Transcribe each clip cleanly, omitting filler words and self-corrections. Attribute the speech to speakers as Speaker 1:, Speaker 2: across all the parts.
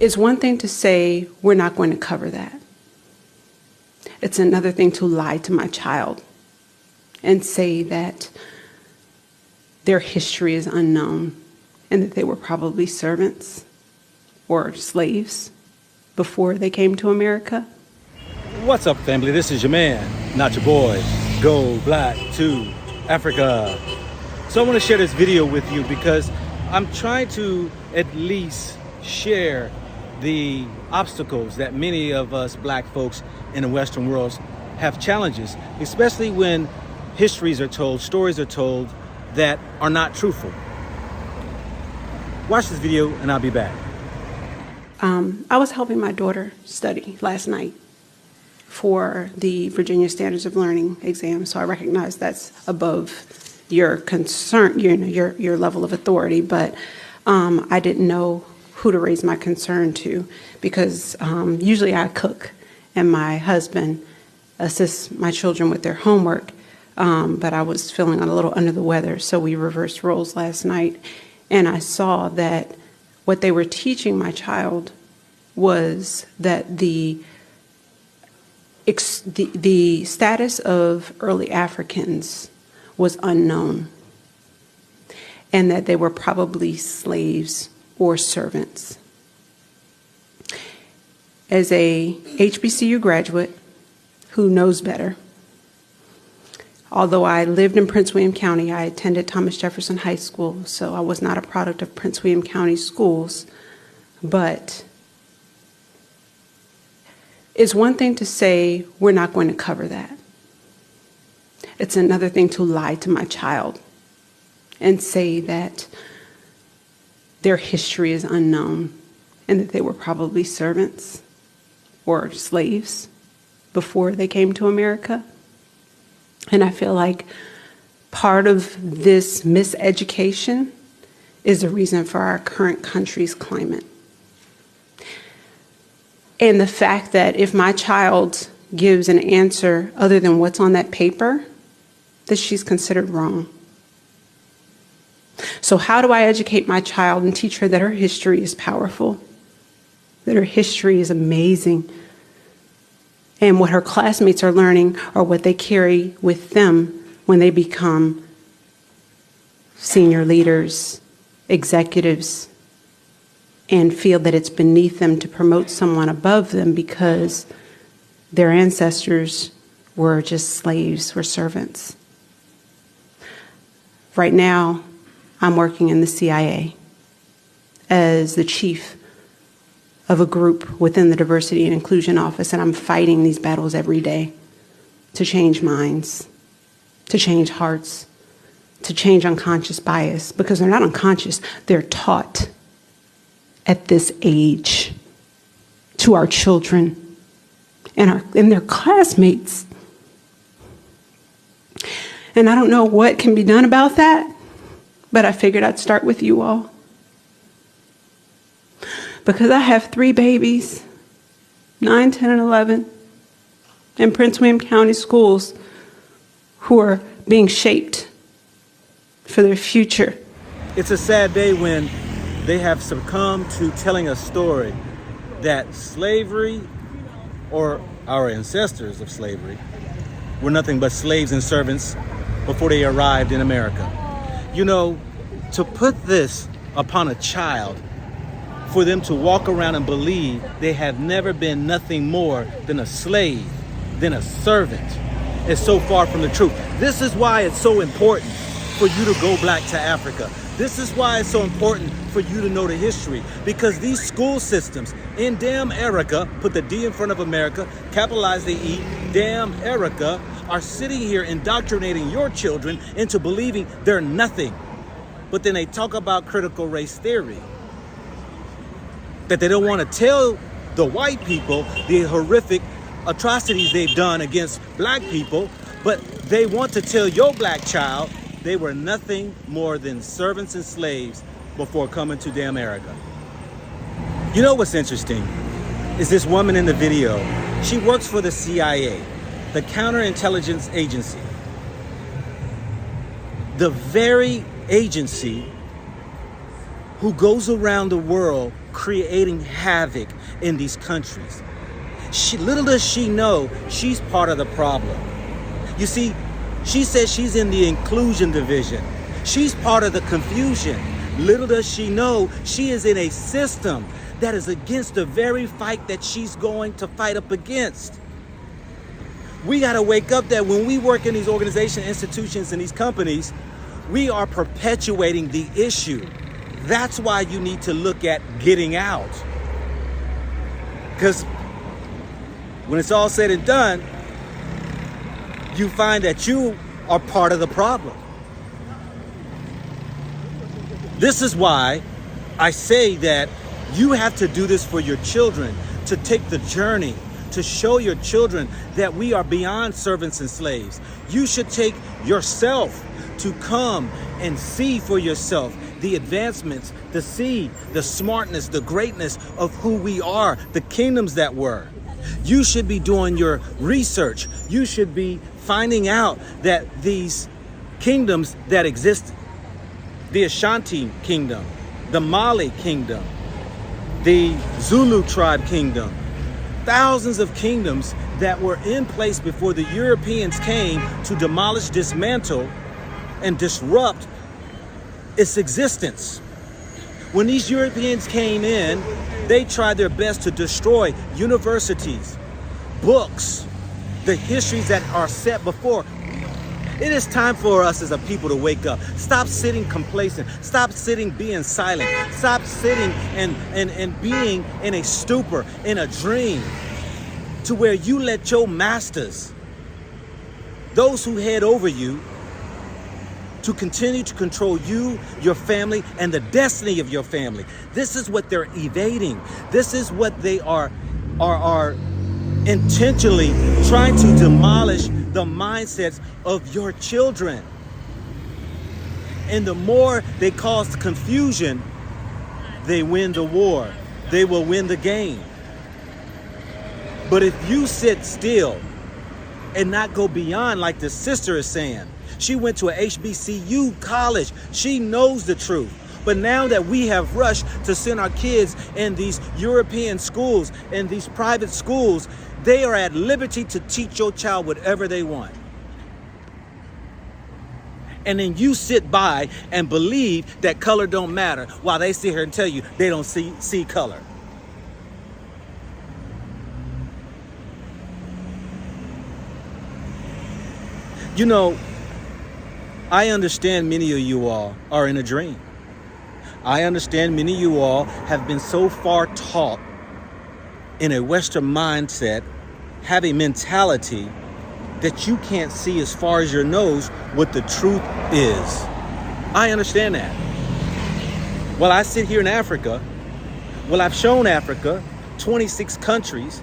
Speaker 1: It's one thing to say, we're not going to cover that. It's another thing to lie to my child and say that their history is unknown and that they were probably servants or slaves before they came to America.
Speaker 2: What's up, family? This is your man, not your boy. Go Black to Africa. So I want to share this video with you because I'm trying to at least share the obstacles that many of us black folks in the Western world have challenges, especially when histories are told, stories are told that are not truthful. Watch this video and I'll be back.
Speaker 1: I was helping my daughter study last night for the Virginia Standards of Learning exam, so I recognize that's above your concern, your level of authority, but I didn't know who to raise my concern to because usually I cook and my husband assists my children with their homework, but I was feeling a little under the weather, so we reversed roles last night, and I saw that what they were teaching my child was that the status of early Africans was unknown and that they were probably slaves or servants. As a HBCU graduate who knows better, although I lived in Prince William County, I attended Thomas Jefferson High School, so I was not a product of Prince William County schools, but it's one thing to say, we're not going to cover that. It's another thing to lie to my child and say that their history is unknown and that they were probably servants or slaves before they came to America. And I feel like part of this miseducation is the reason for our current country's climate. And the fact that if my child gives an answer other than what's on that paper, that she's considered wrong. So how do I educate my child and teach her that her history is powerful, that her history is amazing, and what her classmates are learning or what they carry with them when they become senior leaders, executives, and feel that it's beneath them to promote someone above them because their ancestors were just slaves or servants. Right now, I'm working in the CIA as the chief of a group within the Diversity and Inclusion Office, and I'm fighting these battles every day to change minds, to change hearts, to change unconscious bias, because they're not unconscious, they're taught at this age to our children and their classmates. And I don't know what can be done about that, but I figured I'd start with you all. Because I have 3 babies, 9, 10, and 11, in Prince William County schools who are being shaped for their future.
Speaker 2: It's a sad day when they have succumbed to telling a story that slavery, or our ancestors of slavery, were nothing but slaves and servants before they arrived in America. You know, to put this upon a child, for them to walk around and believe they have never been nothing more than a slave, than a servant, is so far from the truth. This is why it's so important for you to go black to Africa. This is why it's so important for you to know the history, because these school systems in damn Erica, put the D in front of America, capitalize the E, damn Erica, are sitting here indoctrinating your children into believing they're nothing. But then they talk about critical race theory, that they don't want to tell the white people the horrific atrocities they've done against black people, but they want to tell your black child they were nothing more than servants and slaves before coming to damn America. You know what's interesting is this woman in the video. She works for the CIA, the counterintelligence agency, the very agency who goes around the world creating havoc in these countries. Little does she know, she's part of the problem. You see, she says she's in the inclusion division. She's part of the confusion. Little does she know, she is in a system that is against the very fight that she's going to fight up against. We got to wake up that when we work in these organizations, institutions, and these companies, we are perpetuating the issue. That's why you need to look at getting out. Because when it's all said and done, you find that you are part of the problem. This is why I say that you have to do this for your children, to take the journey, to show your children that we are beyond servants and slaves. You should take yourself to come and see for yourself the advancements, to see the smartness, the greatness of who we are, the kingdoms that were. You should be doing your research. You should be finding out that these kingdoms that exist, the Ashanti kingdom, the Mali kingdom, the Zulu tribe kingdom, thousands of kingdoms that were in place before the Europeans came to demolish, dismantle, and disrupt its existence. When these Europeans came in, they tried their best to destroy universities, books, the histories that are set before. It is time for us as a people to wake up. Stop sitting complacent. Stop sitting being silent. Stop sitting and being in a stupor, in a dream, to where you let your masters, those who head over you, to continue to control you, your family, and the destiny of your family. This is what they're evading. This is what they are intentionally trying to demolish the mindsets of your children. And the more they cause confusion, they win the war. They will win the game. But if you sit still and not go beyond, like the sister is saying, she went to a HBCU college. She knows the truth. But now that we have rushed to send our kids in these European schools, in these private schools, they are at liberty to teach your child whatever they want. And then you sit by and believe that color don't matter while they sit here and tell you they don't see color. You know, I understand many of you all are in a dream. I understand many of you all have been so far taught in a Western mindset, have a mentality that you can't see as far as your nose what the truth is. I understand that. Well, I sit here in Africa. Well, I've shown Africa, 26 countries,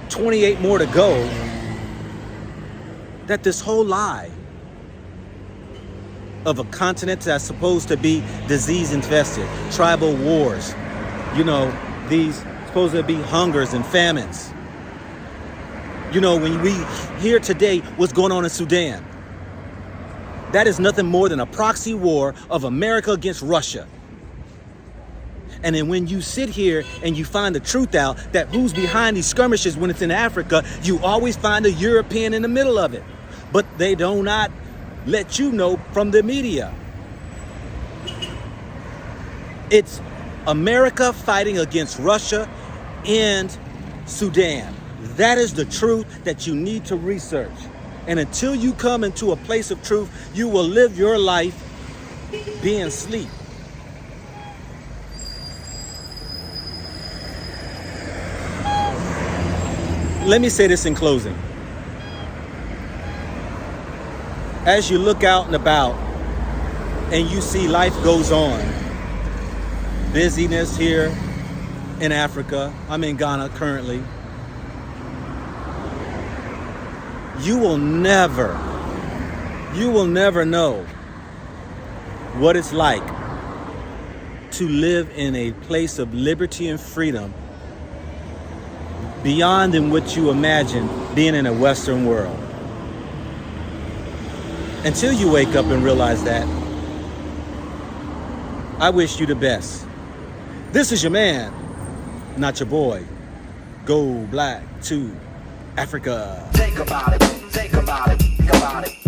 Speaker 2: 28 more to go, that this whole lie of a continent that's supposed to be disease infested, tribal wars, these supposed to be hungers and famines. When we hear today what's going on in Sudan, that is nothing more than a proxy war of America against Russia. And then when you sit here and you find the truth out that who's behind these skirmishes when it's in Africa, you always find a European in the middle of it. But they do not let you know from the media. It's America fighting against Russia and Sudan. That is the truth that you need to research. And until you come into a place of truth, you will live your life being asleep. Let me say this in closing. As you look out and about and you see life goes on, busyness here in Africa, I'm in Ghana currently, you will never know what it's like to live in a place of liberty and freedom beyond than what you imagine being in a Western world. Until you wake up and realize that, I wish you the best. This is your man, not your boy. Go black to Africa.
Speaker 3: Think about it, think about it, think about it.